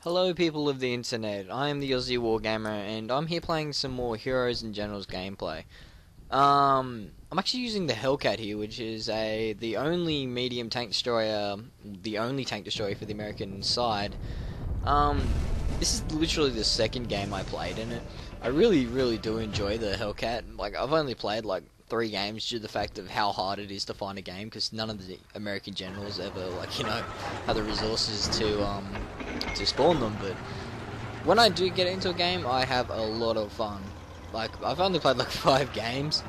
Hello people of the internet, I am the Aussie Wargamer and I'm here playing some more Heroes and Generals gameplay. I'm actually using the Hellcat here, which is the only medium tank destroyer, the only tank destroyer for the American side. Um, this is literally the second game I played in it. I really do enjoy the Hellcat. Like, I've only played like 3 games due to the fact of how hard it is to find a game, because none of the American generals ever, like, have the resources to spawn them. But when I do get into a game, I have a lot of fun. Like, I've only played like 5 games,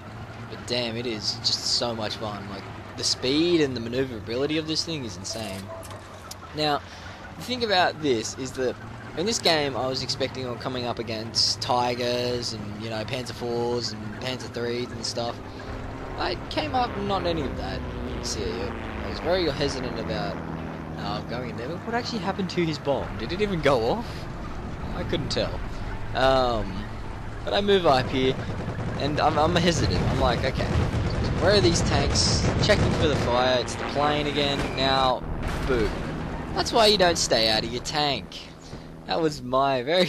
but damn, it is just so much fun. Like, the speed and the maneuverability of this thing is insane. Now, the thing about this is that in this game I was expecting on coming up against Tigers and, Panzer IVs and Panzer IIIs and stuff. I came up not any of that. See, I was very hesitant about going in there. What actually happened to his bomb? Did it even go off? I couldn't tell. But I move up here, and I'm hesitant. I'm like, okay, where are these tanks? Checking for the fire. It's the plane again. Now, boom. That's why you don't stay out of your tank. That was my very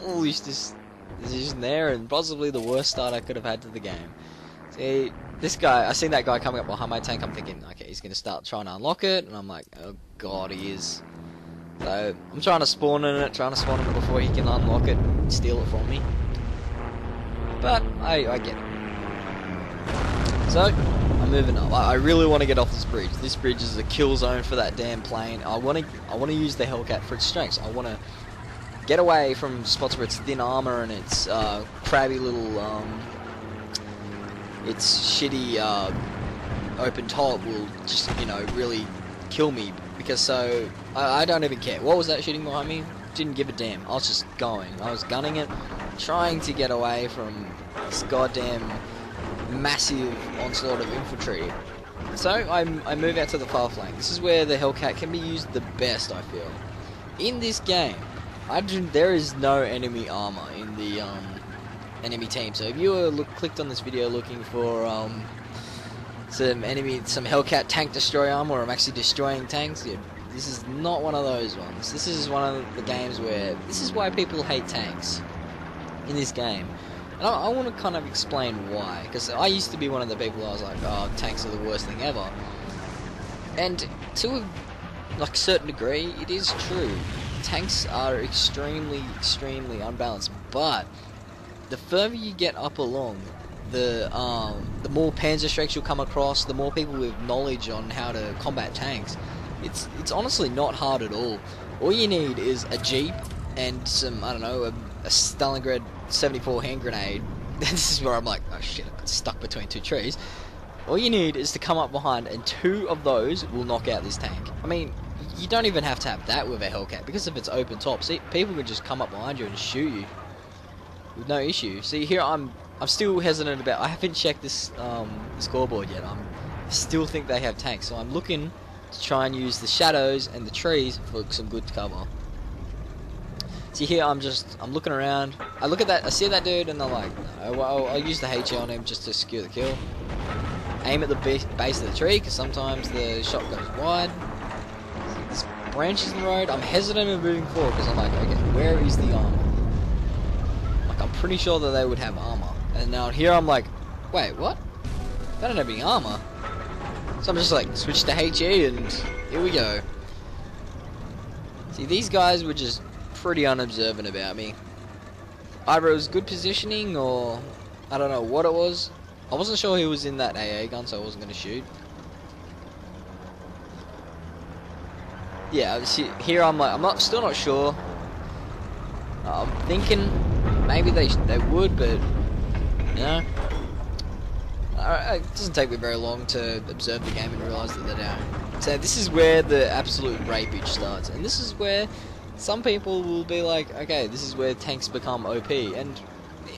foolish decision there, and possibly the worst start I could have had to the game. See, this guy, I seen that guy coming up behind my tank. I'm thinking, okay, he's gonna start trying to unlock it, and I'm like, oh god, he is. So I'm trying to spawn in it, before he can unlock it and steal it from me. But I get it. So I'm moving up. I really want to get off this bridge. This bridge is a kill zone for that damn plane. I want to use the Hellcat for its strengths. I want to get away from spots where its thin armor and its crabby little its shitty open top will just really kill me, because so I don't even care. What was that shooting behind me? Didn't give a damn. I was just going. I was gunning it, trying to get away from this goddamn massive onslaught of infantry. So I move out to the far flank. This is where the Hellcat can be used the best, I feel. In this game, there is no enemy armor in the enemy team. So if you clicked on this video looking for some Hellcat tank destroy armor, or I'm actually destroying tanks, this is not one of those ones. This is one of the games where this is why people hate tanks in this game. And I want to kind of explain why, because I used to be one of the people that was like, oh, tanks are the worst thing ever. And to a certain degree, it is true. Tanks are extremely unbalanced, but the further you get up along, the more Panzer strikes you'll come across, the more people with knowledge on how to combat tanks. It's honestly not hard at all. All you need is a jeep and some, I don't know, a Stalingrad 74 hand grenade. This is where I'm like, oh shit, I got stuck between 2 trees. All you need is to come up behind, and 2 of those will knock out this tank. I mean, you don't even have to have that with a Hellcat, because if it's open top, see, people can just come up behind you and shoot you with no issue. See, here I'm still hesitant about. I haven't checked this scoreboard yet. I still think they have tanks, so I'm looking to try and use the shadows and the trees for some good cover. See, here I'm looking around. I look at that, I see that dude, and I'm like, no, well, I'll use the HE on him just to secure the kill. Aim at the base of the tree, because sometimes the shot goes wide. There's branches in the road. I'm hesitant in moving forward, because I'm like, okay, where is the armor? Like, I'm pretty sure that they would have armor. And now here I'm like, wait, what? They don't have any armor. So I'm just like, switch to HE, and here we go. See, these guys were just pretty unobservant about me. Either it was good positioning, or I don't know what it was. I wasn't sure he was in that AA gun, so I wasn't going to shoot. Yeah, see, here I'm like, still not sure. I'm thinking maybe they would, but it doesn't take me very long to observe the game and realise that they don't. So this is where the absolute rapage starts, and this is where some people will be like, okay, this is where tanks become OP, and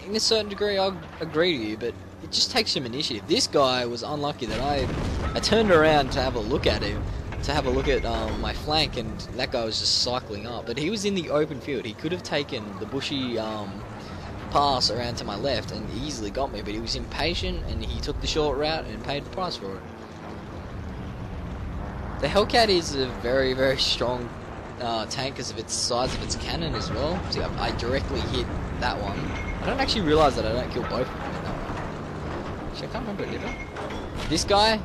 in a certain degree I'll agree to you, but it just takes some initiative. This guy was unlucky that I turned around to have a look at him, to have a look at my flank, and that guy was just cycling up, but he was in the open field. He could have taken the bushy pass around to my left and easily got me, but he was impatient and he took the short route and paid the price for it. The Hellcat is a very strong tank because of its size of its cannon as well. See, I directly hit that one. I don't actually realise that I don't kill both of them in that one. Actually, I can't remember, did I? This guy,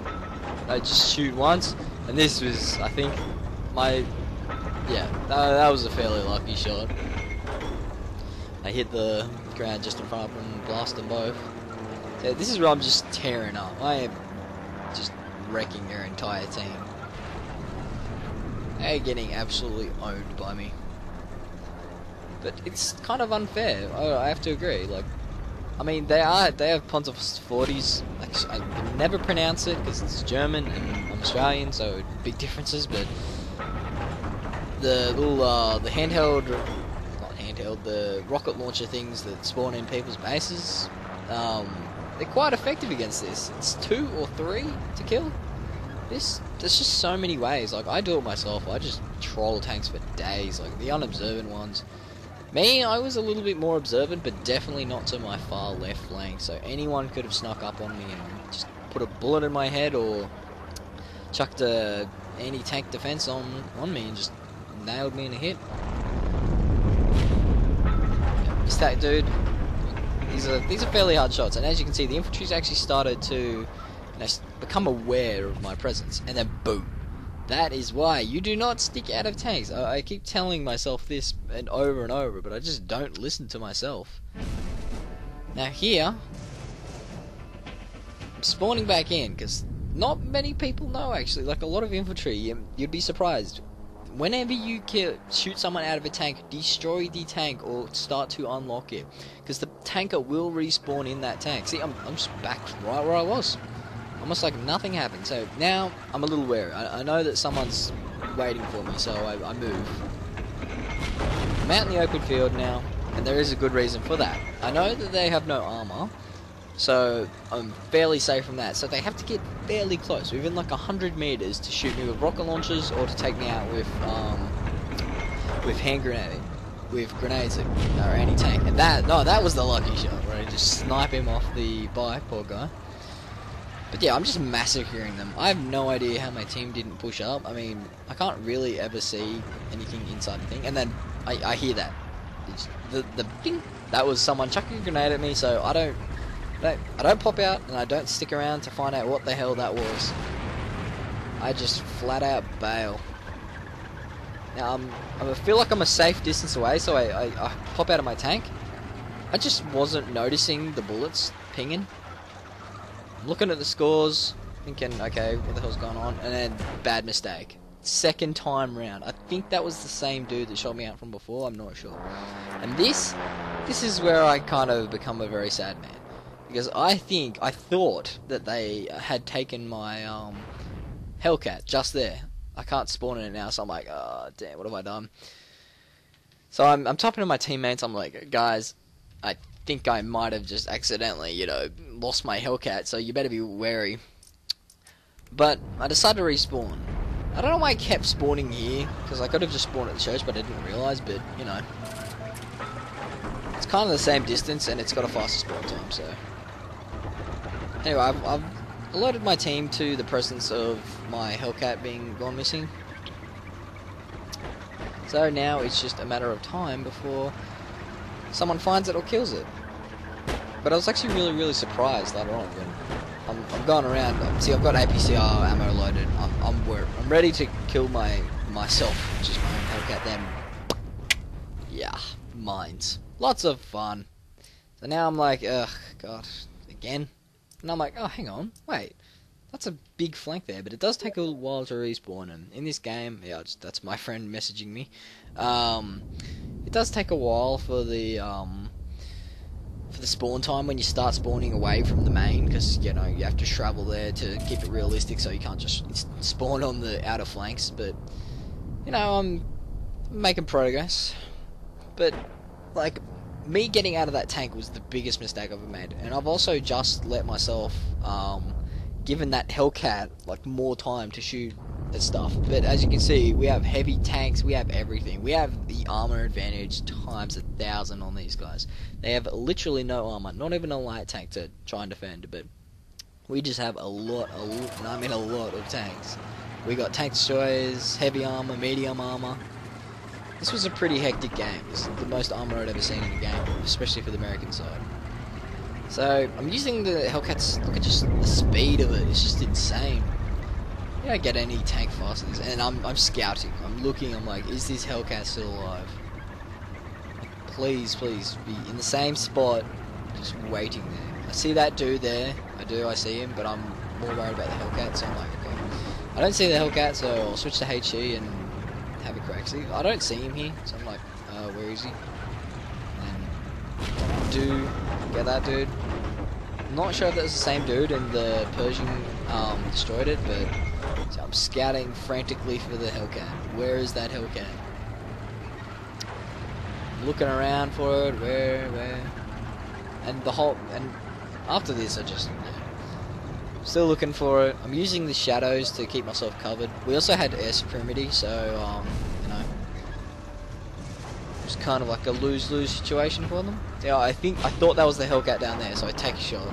I just shoot once, and this was, I think, yeah, that was a fairly lucky shot. I hit the ground just in front of them and blast them both. So this is where I'm just tearing up. I am just wrecking their entire team. They're getting absolutely owned by me. But it's kind of unfair, I have to agree. Like, I mean, they have Pontifex 40s. I can never pronounce it because it's German and I'm Australian, so big differences. But the little the handheld, not handheld, the rocket launcher things that spawn in people's bases, they're quite effective against this. It's 2 or 3 to kill. There's just so many ways. Like, I do it myself. I just troll tanks for days. Like the unobservant ones. Me, I was a little bit more observant, but definitely not to my far left flank. So anyone could have snuck up on me and just put a bullet in my head or chucked a anti-tank defense on me and just nailed me in a hit. It's that dude. These are fairly hard shots, and as you can see, the infantry's actually started to become aware of my presence, and then boom. That is why you do not stick out of tanks. I keep telling myself this and over, but I just don't listen to myself. Now here, I'm spawning back in, because not many people know actually. Like a lot of infantry, you'd be surprised. Whenever you shoot someone out of a tank, destroy the tank or start to unlock it, because the tanker will respawn in that tank. See, I'm just back right where I was. Almost like nothing happened. So now I'm a little wary. I know that someone's waiting for me, so I move. I'm out in the open field now, and there is a good reason for that. I know that they have no armor, so I'm fairly safe from that. So they have to get fairly close, within like 100 meters, to shoot me with rocket launchers or to take me out with hand grenade, with grenades or anti-tank. And that was the lucky shot where I just snipe him off the bike, poor guy. But yeah, I'm just massacring them. I have no idea how my team didn't push up. I mean, I can't really ever see anything inside the thing. And then I hear that. The ding. That was someone chucking a grenade at me, so I don't pop out and I don't stick around to find out what the hell that was. I just flat out bail. Now I feel like I'm a safe distance away, so I pop out of my tank. I just wasn't noticing the bullets pinging. I'm looking at the scores, thinking, okay, what the hell's going on? And then, bad mistake. Second time round. I think that was the same dude that shot me out from before, I'm not sure. And this is where I kind of become a very sad man. Because I thought that they had taken my Hellcat just there. I can't spawn in it now, so I'm like, oh, damn, what have I done? So I'm talking to my teammates, I'm like, guys, I think I might have just accidentally, lost my Hellcat, so you better be wary. But I decided to respawn. I don't know why I kept spawning here, because I could have just spawned at the church, but I didn't realise, but, it's kind of the same distance, and it's got a faster spawn time, so. Anyway, I've alerted my team to the presence of my Hellcat being gone missing. So now it's just a matter of time before someone finds it or kills it. But I was actually really surprised later on when I'm going around. See, I've got APCR ammo loaded. I'm ready to kill myself, which is my own Hellcat. Then, yeah, mines. Lots of fun. So now I'm like, ugh, God, again. And I'm like, oh, hang on, wait. That's a big flank there, but it does take a little while to respawn. And in this game, yeah, that's my friend messaging me. It does take a while for the spawn time when you start spawning away from the main, because you have to travel there to keep it realistic, so you can't just spawn on the outer flanks. But I'm making progress. But like, me getting out of that tank was the biggest mistake I've ever made, and I've also just let myself given that Hellcat like more time to shoot at stuff. But as you can see, we have heavy tanks, we have everything. We have the armor advantage times 1,000 on these guys. They have literally no armor, not even a light tank to try and defend, but we just have a lot of tanks. We got tank destroyers, heavy armor, medium armor. This was a pretty hectic game. This is the most armor I'd ever seen in a game, especially for the American side. So I'm using the Hellcats. Look at just the speed of it. It's just insane. You don't get any tank faster than this. And I'm scouting. I'm looking. I'm like, is this Hellcat still alive? Please, please be in the same spot, just waiting there. I see that dude there. I see him, but I'm more worried about the Hellcat. So I'm like, okay, I don't see the Hellcat, so I'll switch to HE and have a crack. See, I don't see him here, so I'm like, where is he? And do get that dude. I'm not sure if that's the same dude and the Pershing destroyed it, but so I'm scouting frantically for the Hellcat. Where is that Hellcat? I'm looking around for it. Where? And after this, I just still looking for it. I'm using the shadows to keep myself covered. We also had air supremacy, so you know, it's kind of like a lose-lose situation for them. Yeah, I thought that was the Hellcat down there, so I take a shot.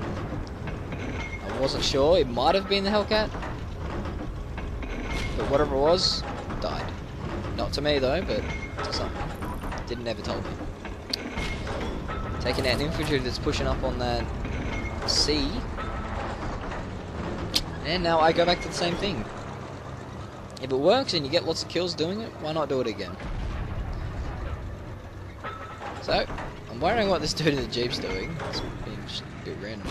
I wasn't sure. It might have been the Hellcat, but whatever it was, died. Not to me though, but to someone. Didn't ever tell me. Taking out an infantry that's pushing up on that C. And now I go back to the same thing. If it works and you get lots of kills doing it, why not do it again? So, I'm wondering what this dude in the Jeep's doing. It's been just a bit random.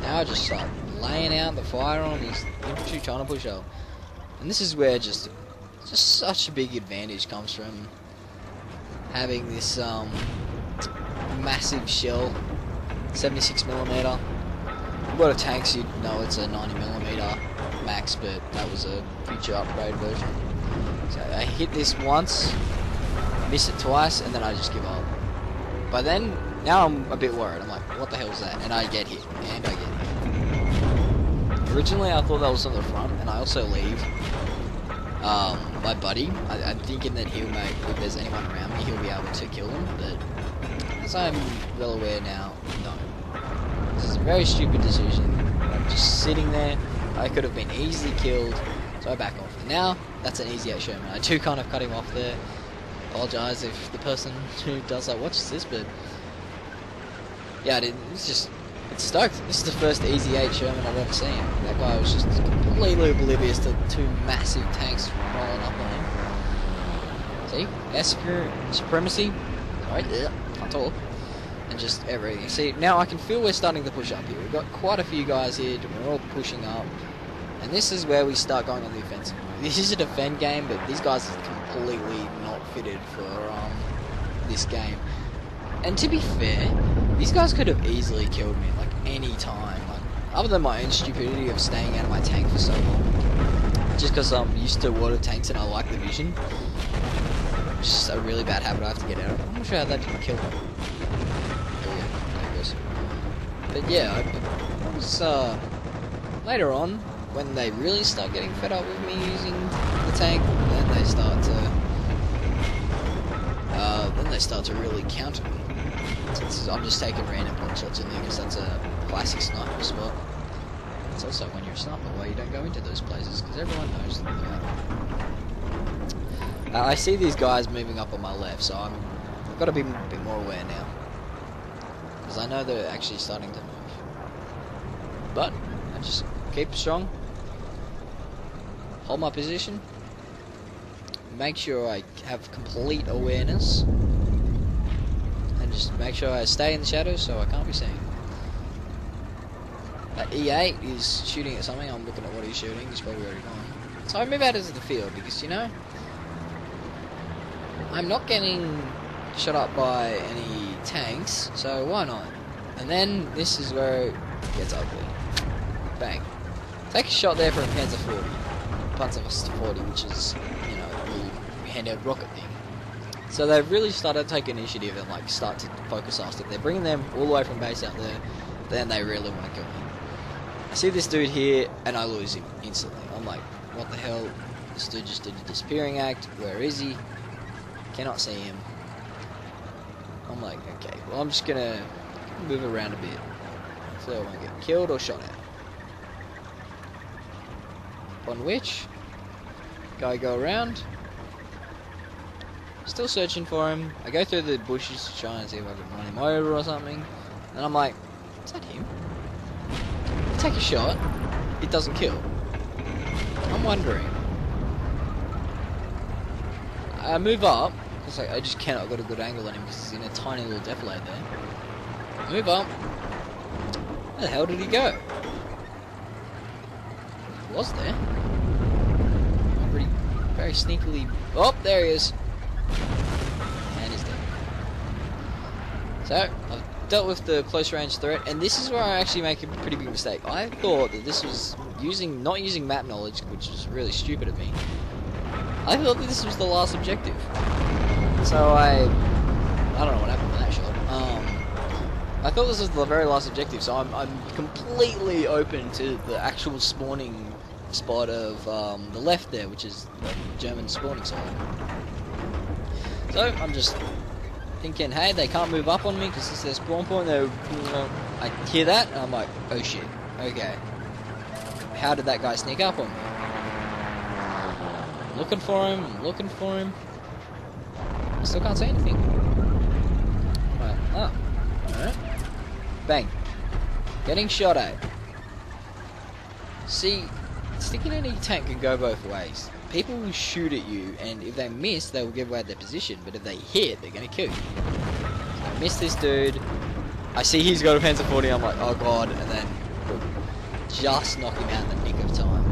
Now I just start laying out the fire on these infantry trying to push up. And this is where just such a big advantage comes from having this massive shell, 76mm. A lot of tanks, you'd know it's a 90mm max, but that was a future upgrade version. So I hit this once, miss it twice, and then I just give up. But then, now I'm a bit worried. I'm like, what the hell is that? And I get hit, and I get hit. Originally, I thought that was on the front, and I also leave my buddy. I'm thinking that he'll make, if there's anyone around me, he'll be able to kill him, but as I'm well aware now, no. This is a very stupid decision. I'm just sitting there. I could have been easily killed, so I back off. And now, that's an easy 8 Sherman. I do kind of cut him off there. Apologise if the person who does that watches this, but yeah, it's stoked. This is the first easy 8 Sherman I've ever seen. That guy was just completely oblivious to 2 massive tanks rolling up on him. See? Air supremacy. Right there. Can't talk. And just everything. See, now I can feel we're starting to push up here. We've got quite a few guys here, we're all pushing up. And this is where we start going on the offensive. This is a defend game, but these guys are completely not fitted for this game. And to be fair, these guys could have easily killed me, like, any time. Like, other than my own stupidity of staying out of my tank for so long. Just because I'm used to water tanks and I like the vision. It's just a really bad habit I have to get out of. I'm not sure how that didn't kill me. But yeah, I was, later on, when they really start getting fed up with me using the tank, then they start to really counter me. I'm just taking random pot shots in there because that's a classic sniper spot. It's also when you're a sniper why you don't go into those places because everyone knows them about. I see these guys moving up on my left, so I've got to be a bit more aware now. Because I know they're actually starting to move. But, I just keep strong. Hold my position. Make sure I have complete awareness. And just make sure I stay in the shadows so I can't be seen. That E8 is shooting at something. I'm looking at what he's shooting. He's probably already gone. So I move out into the field because, you know, I'm not getting shot up by any tanks, so why not? And then this is where it gets ugly. Bang. Take a shot there for a Panzer 40. Panzer 40, which is, you know, the handheld rocket thing. So they've really started to take initiative and like start to focus us. If they're bringing them all the way from base out there, then they really want to kill me. I see this dude here and I lose him instantly. I'm like, what the hell? This dude just did a disappearing act. Where is he? Cannot see him. I'm like, okay, well I'm just gonna move around a bit. So I won't get killed or shot at. On which, guy go around, Still searching for him. I go through the bushes to try and see if I can run him over or something. And I'm like, is that him? I take a shot. It doesn't kill. I'm wondering. I move up. It's like I just cannot get a good angle on him because he's in a tiny little defilade there. I move up. Where the hell did he go? He was there. Very sneakily. Oh, there he is. And he's dead. So, I've dealt with the close range threat, and this is where I actually make a pretty big mistake. I thought that this was not using map knowledge, which is really stupid of me. I thought that this was the last objective. So I don't know what happened with that shot. I thought this was the very last objective, so I'm completely open to the actual spawning spot of the left there, which is the German spawning side. So I'm just thinking, hey, they can't move up on me because this is their spawn point. I hear that and I'm like, oh shit, okay. How did that guy sneak up on me? I'm looking for him, I still can't say anything. Right, alright. Bang. Getting shot at. See, sticking in a tank can go both ways. People will shoot at you, and if they miss, they will give away their position. But if they hit, they're going to kill you. So I miss this dude. I see he's got a Panzer 40. I'm like, oh god, and then just knock him out in the nick of time.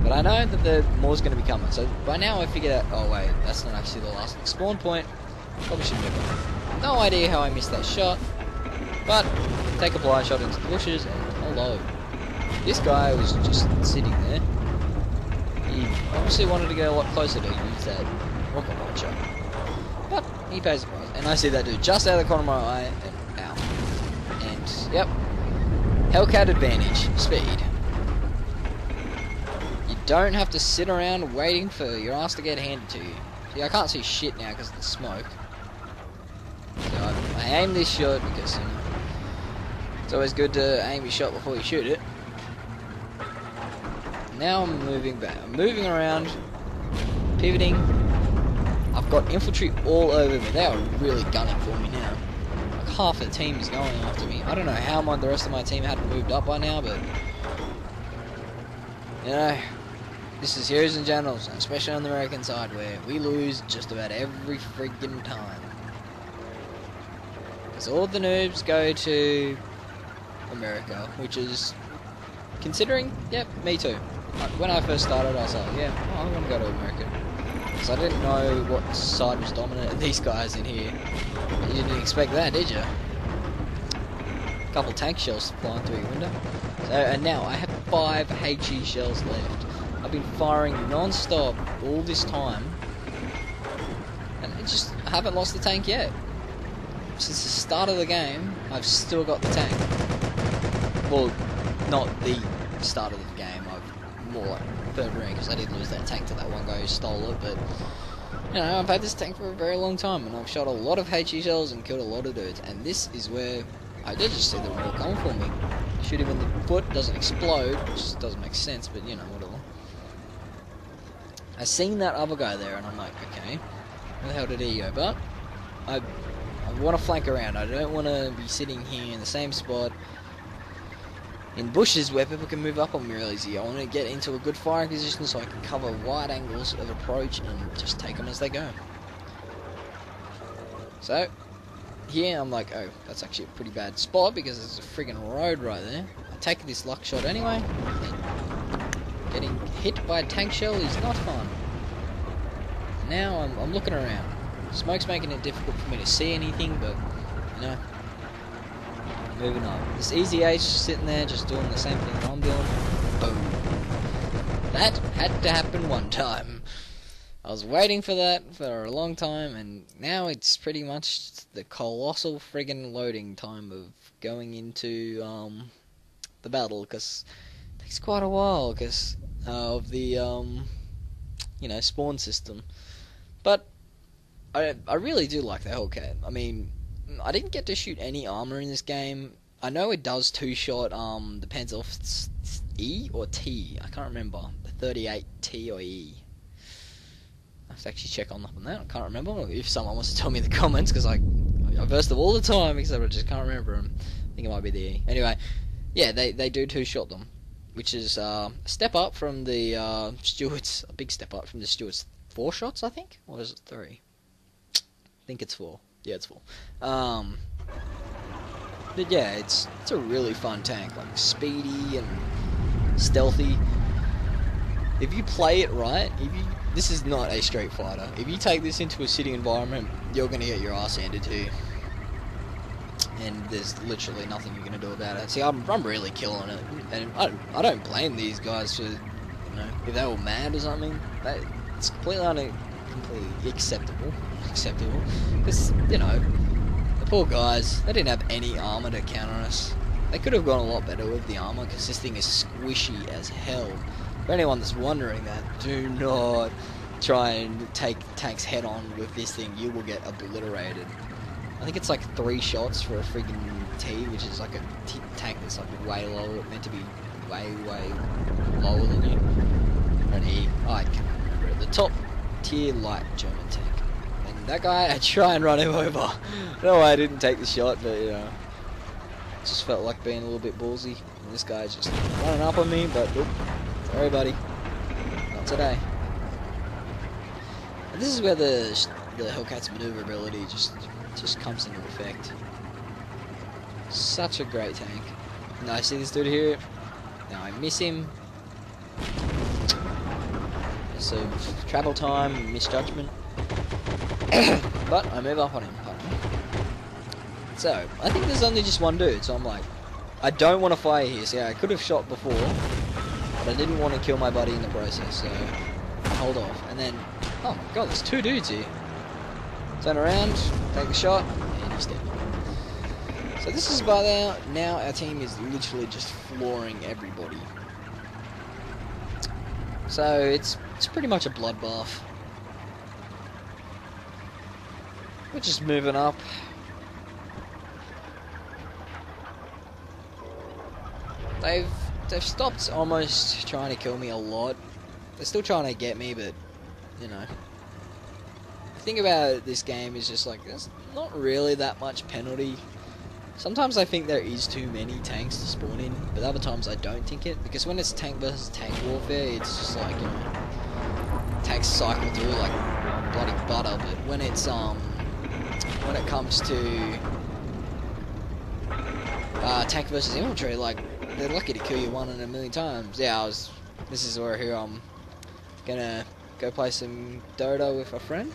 But I know that the more's going to be coming. So by now I figured out, oh wait, that's not actually the last spawn point. Probably shouldn't have gone. No idea how I missed that shot. But take a blind shot into the bushes, and hello. This guy was just sitting there. He obviously wanted to go a lot closer to use that rocket launcher. But he pays the price. And I see that dude just out of the corner of my eye, and ow. And, yep. Hellcat advantage. Speed. You don't have to sit around waiting for your ass to get handed to you. See, I can't see shit now because of the smoke. So I aim this shot because, you know, it's always good to aim your shot before you shoot it. Now I'm moving back. I'm moving around, pivoting. I've got infantry all over me. They are really gunning for me now. Like half the team is going after me. I don't know how the rest of my team hadn't moved up by now, but you know, this is heroes and generals, especially on the American side, where we lose just about every friggin' time. Because all the noobs go to America, which is, considering, yep, me too. When I first started, I was like, yeah, I'm going to go to America. Because I didn't know what side was dominant of these guys in here. You didn't expect that, did you? A couple tank shells flying through your window. So, and now I have 5 HE shells left. I've been firing non-stop all this time. And I haven't lost the tank yet. Since the start of the game, I've still got the tank. Well, not the start of the game. More like third ring, because I did lose that tank to that one guy who stole it, but you know, I've had this tank for a very long time, and I've shot a lot of HE shells and killed a lot of dudes, and this is where I did just see them all coming for me. Shoot him in the foot, doesn't explode, which doesn't make sense, but you know, whatever. I seen that other guy there, and I'm like, okay, where the hell did he go? But I want to flank around. I don't want to be sitting here in the same spot in bushes where people can move up on me real easy. I want to get into a good firing position so I can cover wide angles of approach and just take them as they go. So, here I'm like, oh, that's actually a pretty bad spot because there's a friggin' road right there. I take this luck shot anyway. Getting hit by a tank shell is not fun. Now I'm looking around. Smoke's making it difficult for me to see anything, but, you know, moving on. This Easy H sitting there just doing the same thing that I'm doing. Boom. That had to happen one time. I was waiting for that for a long time, and now it's pretty much the colossal friggin' loading time of going into the battle, because it takes quite a while because of the you know, spawn system. But I really do like the Hellcat. I mean, I didn't get to shoot any armor in this game. I know it does two-shot the Panzer E or T. I can't remember. The 38 T or E. I have to actually check on that. I can't remember. If someone wants to tell me in the comments, because I verse them all the time, except I just can't remember them. I think it might be the E. Anyway, yeah, they do two-shot them, which is a step up from the Stuarts. A big step up from the Stuarts. 4 shots, I think, or is it 3? I think it's 4. Yeah, it's 4. But yeah, it's a really fun tank, like speedy and stealthy. If you play it right, this is not a Street Fighter. If you take this into a city environment, you're gonna get your ass handed to you, and there's literally nothing you're gonna do about it. See, I'm really killing it, and I don't blame these guys for, if they were mad or something. It's completely acceptable, because the poor guys, they didn't have any armor to counter us. They could have gone a lot better with the armor, because this thing is squishy as hell. For anyone that's wondering that, do not try and take tanks head on with this thing. You will get obliterated. I think it's like 3 shots for a freaking T, which is like a tank that's like way lower, meant to be way lower than you. Or an E, I can't remember it. The top tier light German tank. And that guy, I try and run him over. No, I didn't take the shot, but just felt like being a little bit ballsy. And this guy's just running up on me, but nope. Sorry, buddy. Not today. And this is where the Hellcat's maneuverability just comes into effect. Such a great tank. Now I see this dude here. Now I miss him. So travel time, misjudgment. But I move up on him. So I think there's only just one dude. So I'm like, I don't want to fire here. See, I could have shot before, but I didn't want to kill my buddy in the process. So hold off. And then, oh my god, there's 2 dudes here. Turn around, take the shot, and he's dead. So this is by now our team is literally just flooring everybody. So it's pretty much a bloodbath. We're just moving up. They've stopped almost trying to kill me a lot. They're still trying to get me, but the thing about this game is just like there's not really that much penalty. Sometimes I think there is too many tanks to spawn in, but other times I don't think it, because when it's tank versus tank warfare, it's just like tanks cycle through like bloody butter. But when it's when it comes to tank versus infantry, like they're lucky to kill you 1 in a million times. Yeah, this is where here I'm gonna go play some Dota with a friend.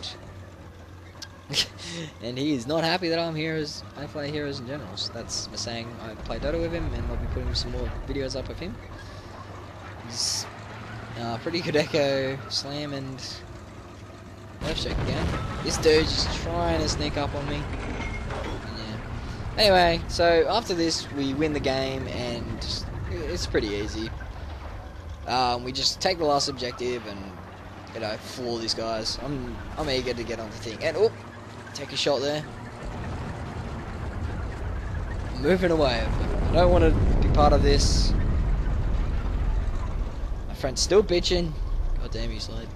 And he is not happy that I play heroes and generals. That's me saying I play Dota with him, and I'll be putting some more videos up of him. He's pretty good echo, slam, and left check again. This dude's just trying to sneak up on me. Yeah. Anyway, so after this we win the game, and it's pretty easy. We just take the last objective and floor these guys. I'm eager to get on the thing. And take a shot there. I'm moving away. I don't want to be part of this. My friend's still bitching. God damn you, Slade.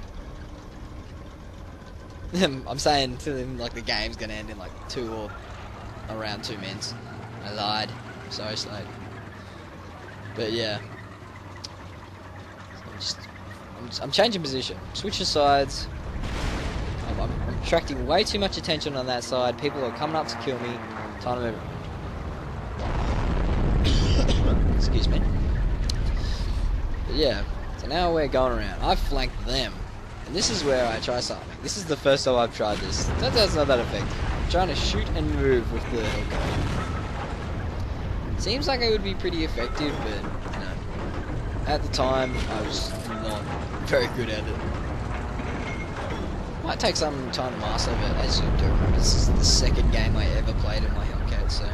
I'm saying to them like the game's gonna end in like 2 or around 2 minutes. I lied. Sorry, Slade. But yeah. I'm changing position. Switching sides. I'm attracting way too much attention on that side. People are coming up to kill me. Time to move. Excuse me. But yeah, so now we're going around. I've flanked them. And this is where I try something. This is the first time I've tried this. Turns out it's not that effective. I'm trying to shoot and move with the Hellcat. Seems like it would be pretty effective, but at the time I was not very good at it. Might take some time to master, but as you do remember, this is the second game I ever played in my Hellcat, so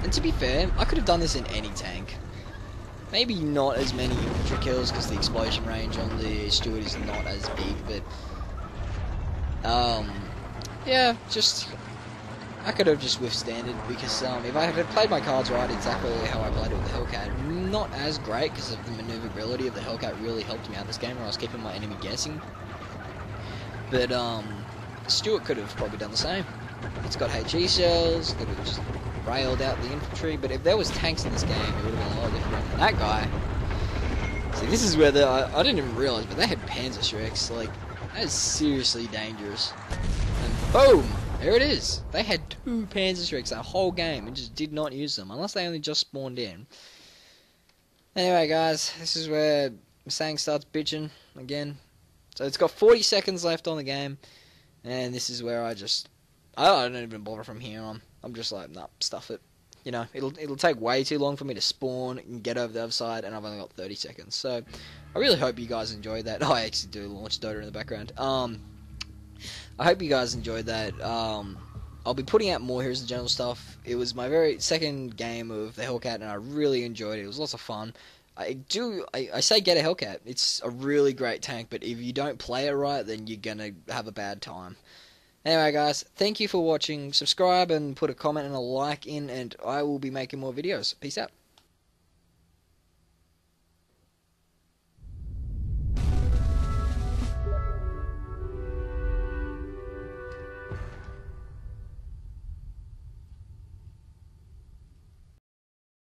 And to be fair, I could have done this in any tank. Maybe not as many infantry kills because the explosion range on the Stuart is not as big, but yeah, I could have just withstanded, because if I had played my cards right exactly how I played it with the Hellcat, not as great because of the maneuverability of the Hellcat really helped me out this game, where I was keeping my enemy guessing. But Stuart could have probably done the same. It's got HE shells, could have just railed out the infantry, but if there was tanks in this game, it would have been a lot different. And that guy, see, this is where I didn't even realise, but they had Panzerschrecks. Like, that is seriously dangerous. And boom! There it is. They had 2 Panzerschrecks that whole game and just did not use them, unless they only just spawned in. Anyway, guys, this is where Mustang starts bitching again. So it's got 40 seconds left on the game, and this is where I don't even bother from here on. I'm just like, nah, stuff it. You know, it'll take way too long for me to spawn and get over the other side, and I've only got 30 seconds. So I really hope you guys enjoyed that. Oh, I actually do launch Dota in the background. I hope you guys enjoyed that. I'll be putting out more Heroes of the Jungle stuff. It was my very second game of the Hellcat, and I really enjoyed it. It was lots of fun. I say get a Hellcat. It's a really great tank, but if you don't play it right, then you're gonna have a bad time. Anyway, guys, thank you for watching. Subscribe and put a comment and a like in, and I will be making more videos. Peace out.